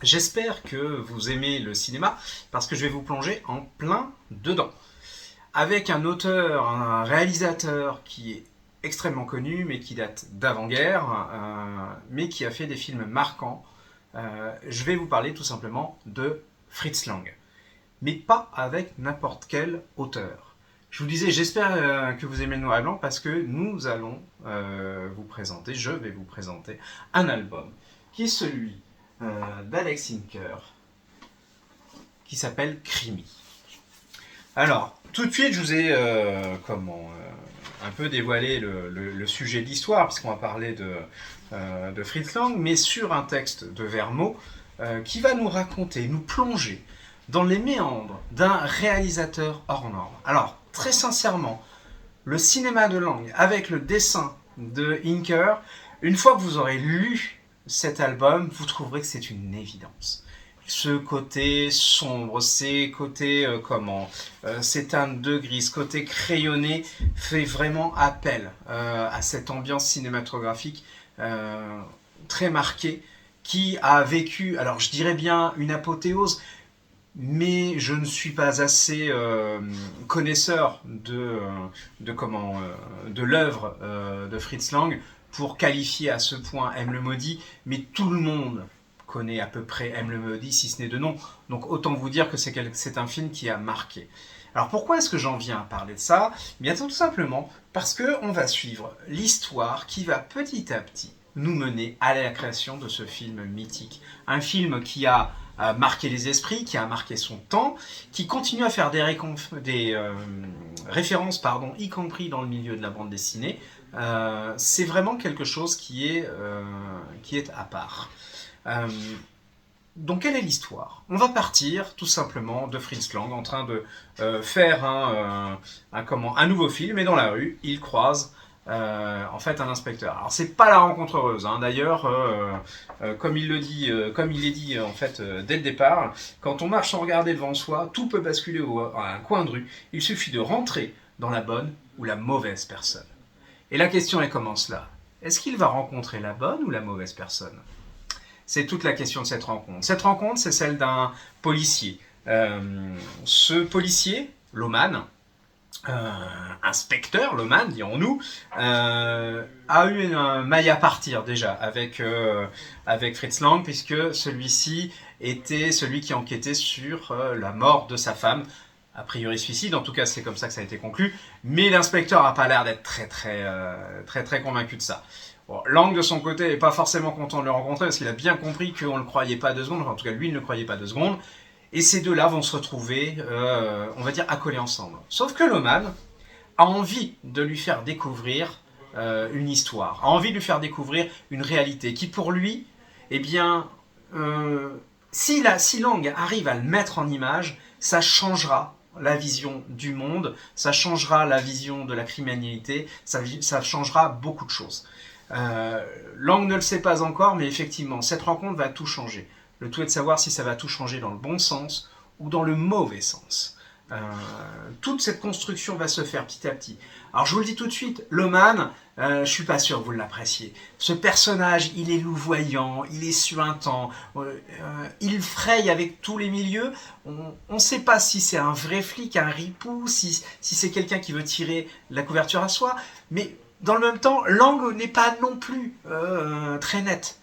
J'espère que vous aimez le cinéma parce que je vais vous plonger en plein dedans. Avec un auteur, un réalisateur qui est extrêmement connu mais qui date d'avant-guerre, mais qui a fait des films marquants, je vais vous parler tout simplement de Fritz Lang. Mais pas avec n'importe quel auteur. Je vous disais, j'espère que vous aimez le noir et blanc parce que nous allons je vais vous présenter un album qui est celui d'Alex Inker qui s'appelle Krimi. Alors, tout de suite, je vous ai un peu dévoilé le sujet de l'histoire, puisqu'on va parler de Fritz Lang, mais sur un texte de Vermo qui va nous raconter, nous plonger dans les méandres d'un réalisateur hors norme. Alors, très sincèrement, le cinéma de Lang, avec le dessin de Inker, une fois que vous aurez lu cet album, vous trouverez que c'est une évidence. Ce côté sombre, ces côtés ces teintes de gris, ce côté crayonné fait vraiment appel à cette ambiance cinématographique très marquée qui a vécu, alors je dirais bien une apothéose, mais je ne suis pas assez connaisseur de l'œuvre de Fritz Lang pour qualifier à ce point M le Maudit, mais tout le monde connaît à peu près M le Maudit, si ce n'est de nom. Donc autant vous dire que c'est un film qui a marqué. Alors pourquoi est-ce que j'en viens à parler de ça? Bien tout simplement parce qu'on va suivre l'histoire qui va petit à petit nous mener à la création de ce film mythique. Un film qui a marqué les esprits, qui a marqué son temps, qui continue à faire des références, y compris dans le milieu de la bande dessinée. C'est vraiment quelque chose qui est à part. Donc quelle est l'histoire? On va partir tout simplement de Fritz Lang en train de faire un nouveau film, et dans la rue, il croise en fait un inspecteur. Alors c'est pas la rencontre heureuse, hein. D'ailleurs, comme il est dit en fait dès le départ, quand on marche sans regarder devant soi, tout peut basculer à un coin de rue. Il suffit de rentrer dans la bonne ou la mauvaise personne. Et la question est comment cela? Est-ce qu'il va rencontrer la bonne ou la mauvaise personne? C'est toute la question de cette rencontre. Cette rencontre, c'est celle d'un policier. Ce policier, Loman, inspecteur Loman, dirons-nous, a eu un maille à partir déjà avec Fritz Lang, puisque celui-ci était celui qui enquêtait sur la mort de sa femme, a priori suicide, en tout cas c'est comme ça que ça a été conclu, mais l'inspecteur n'a pas l'air d'être très convaincu de ça. Bon, Lang de son côté n'est pas forcément content de le rencontrer parce qu'il a bien compris qu'on ne le croyait pas 2 secondes, enfin en tout cas lui il ne le croyait pas 2 secondes, et ces deux-là vont se retrouver, on va dire, accolés ensemble. Sauf que Loman a envie de lui faire découvrir une histoire, a envie de lui faire découvrir une réalité qui pour lui, eh bien, si Lang arrive à le mettre en image, ça changera la vision du monde, ça changera la vision de la criminalité, ça changera beaucoup de choses. Lang ne le sait pas encore, mais effectivement, cette rencontre va tout changer. Le tout est de savoir si ça va tout changer dans le bon sens ou dans le mauvais sens. Toute cette construction va se faire petit à petit. Alors je vous le dis tout de suite, Loman, je suis pas sûr que vous l'appréciez. Ce personnage, il est louvoyant, il est suintant, il fraye avec tous les milieux. On ne sait pas si c'est un vrai flic, un ripou, si c'est quelqu'un qui veut tirer la couverture à soi, mais dans le même temps, Lang n'est pas non plus très net.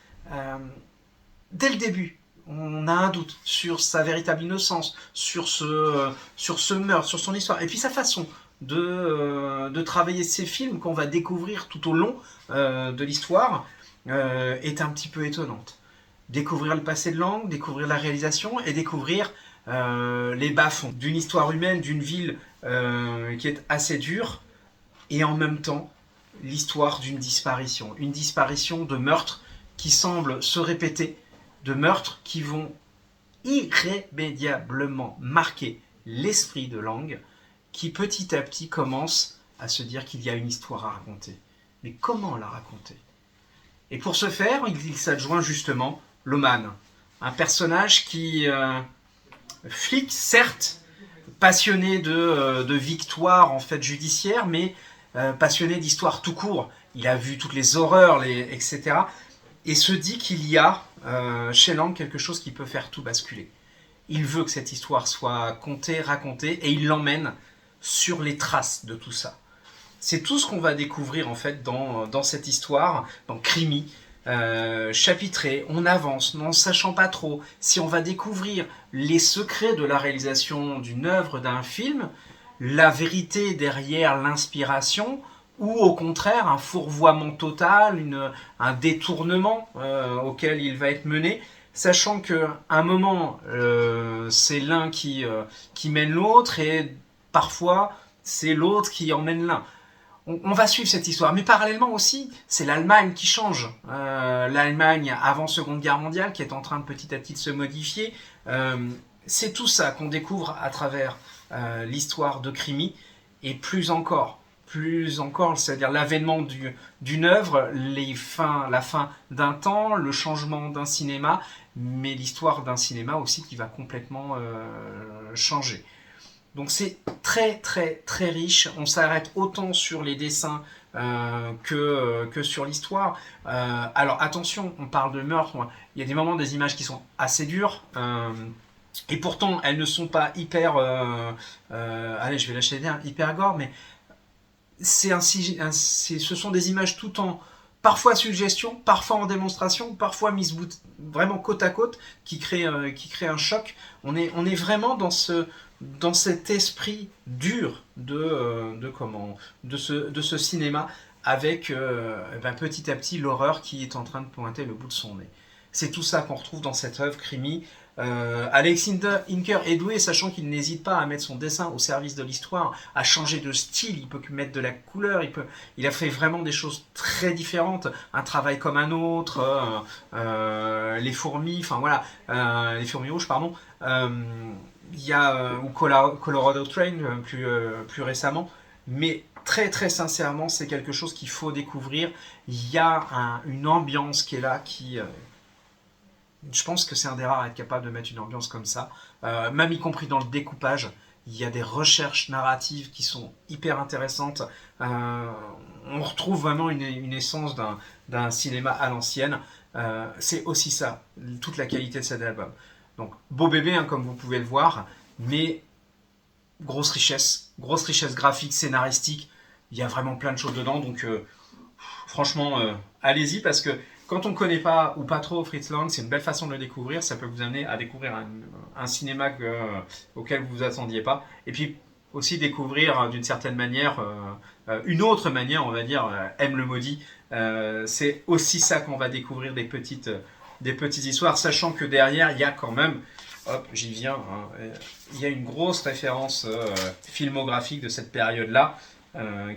Dès le début, on a un doute sur sa véritable innocence, sur ce meurtre, sur son histoire, et puis sa façon de travailler ses films qu'on va découvrir tout au long de l'histoire est un petit peu étonnante. Découvrir le passé de Lang, découvrir la réalisation et découvrir les bas-fonds d'une histoire humaine, d'une ville qui est assez dure, et en même temps l'histoire d'une disparition, une disparition de meurtres qui semblent se répéter, de meurtres qui vont irrémédiablement marquer l'esprit de Lang, qui petit à petit commence à se dire qu'il y a une histoire à raconter. Mais comment la raconter? Et pour ce faire, il s'adjoint justement Loman, un personnage qui, flic certes, passionné de victoire en fait judiciaire, mais passionné d'histoire tout court. Il a vu toutes les horreurs, etc. Et se dit qu'il y a chez Lang quelque chose qui peut faire tout basculer. Il veut que cette histoire soit contée, racontée, et il l'emmène sur les traces de tout ça. C'est tout ce qu'on va découvrir en fait dans cette histoire, dans Crimi, chapitré. On avance, n'en sachant pas trop si on va découvrir les secrets de la réalisation d'une œuvre, d'un film, la vérité derrière l'inspiration, ou au contraire un fourvoiement total, un détournement auquel il va être mené, sachant qu'à un moment, c'est l'un qui mène l'autre, et parfois, c'est l'autre qui emmène l'un. On va suivre cette histoire, mais parallèlement aussi, c'est l'Allemagne qui change. L'Allemagne avant Seconde Guerre mondiale, qui est en train de petit à petit de se modifier. C'est tout ça qu'on découvre à travers l'histoire de Crimi, et plus encore, c'est-à-dire l'avènement d'une œuvre, la fin d'un temps, le changement d'un cinéma, mais l'histoire d'un cinéma aussi qui va complètement changer. Donc c'est très très très riche, on s'arrête autant sur les dessins que sur l'histoire. Alors attention, on parle de meurtre, il y a des moments, des images qui sont assez dures, et pourtant elles ne sont pas hyper, allez je vais lâcher des hyper gore, mais ce sont des images tout en parfois suggestion, parfois en démonstration, parfois mises vraiment côte à côte, qui créent un choc. On est vraiment dans cet esprit dur de ce cinéma, avec petit à petit l'horreur qui est en train de pointer le bout de son nez. C'est tout ça qu'on retrouve dans cette œuvre Crimi. Alex Inker est doué, sachant qu'il n'hésite pas à mettre son dessin au service de l'histoire, à changer de style, il peut mettre de la couleur, il a fait vraiment des choses très différentes, un travail comme un autre, les fourmis, enfin voilà, les fourmis rouges, pardon, il y a ou Colorado Train plus récemment, mais très très sincèrement, c'est quelque chose qu'il faut découvrir. Il y a une ambiance qui est là, je pense que c'est un des rares à être capable de mettre une ambiance comme ça, même y compris dans le découpage. Il y a des recherches narratives qui sont hyper intéressantes. On retrouve vraiment une essence d'un cinéma à l'ancienne. C'est aussi ça, toute la qualité de cet album. Donc, beau bébé, hein, comme vous pouvez le voir, mais grosse richesse graphique, scénaristique. Il y a vraiment plein de choses dedans. Donc, franchement, allez-y, parce que quand on ne connaît pas ou pas trop Fritz Lang, c'est une belle façon de le découvrir. Ça peut vous amener à découvrir un cinéma auquel vous ne vous attendiez pas. Et puis aussi découvrir d'une certaine manière, une autre manière, on va dire, M le maudit. C'est aussi ça qu'on va découvrir, des petites histoires, sachant que derrière, il y a quand même, hop, j'y viens, hein, il y a une grosse référence filmographique de cette période-là,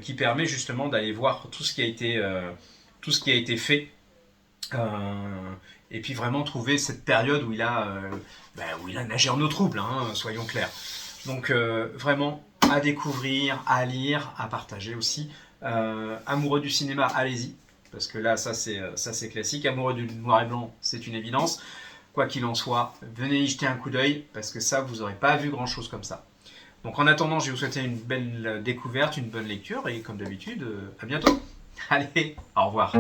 qui permet justement d'aller voir tout ce qui a été fait. Et puis vraiment trouver cette période où il a nagé en eau trouble, hein, soyons clairs. Donc vraiment à découvrir, à lire, à partager aussi. Amoureux du cinéma, allez-y, parce que là ça c'est classique. Amoureux du noir et blanc, c'est une évidence. Quoi qu'il en soit, venez y jeter un coup d'œil, parce que ça vous n'aurez pas vu grand chose comme ça. Donc en attendant, je vais vous souhaiter une belle découverte, une bonne lecture, et comme d'habitude, à bientôt. Allez, au revoir.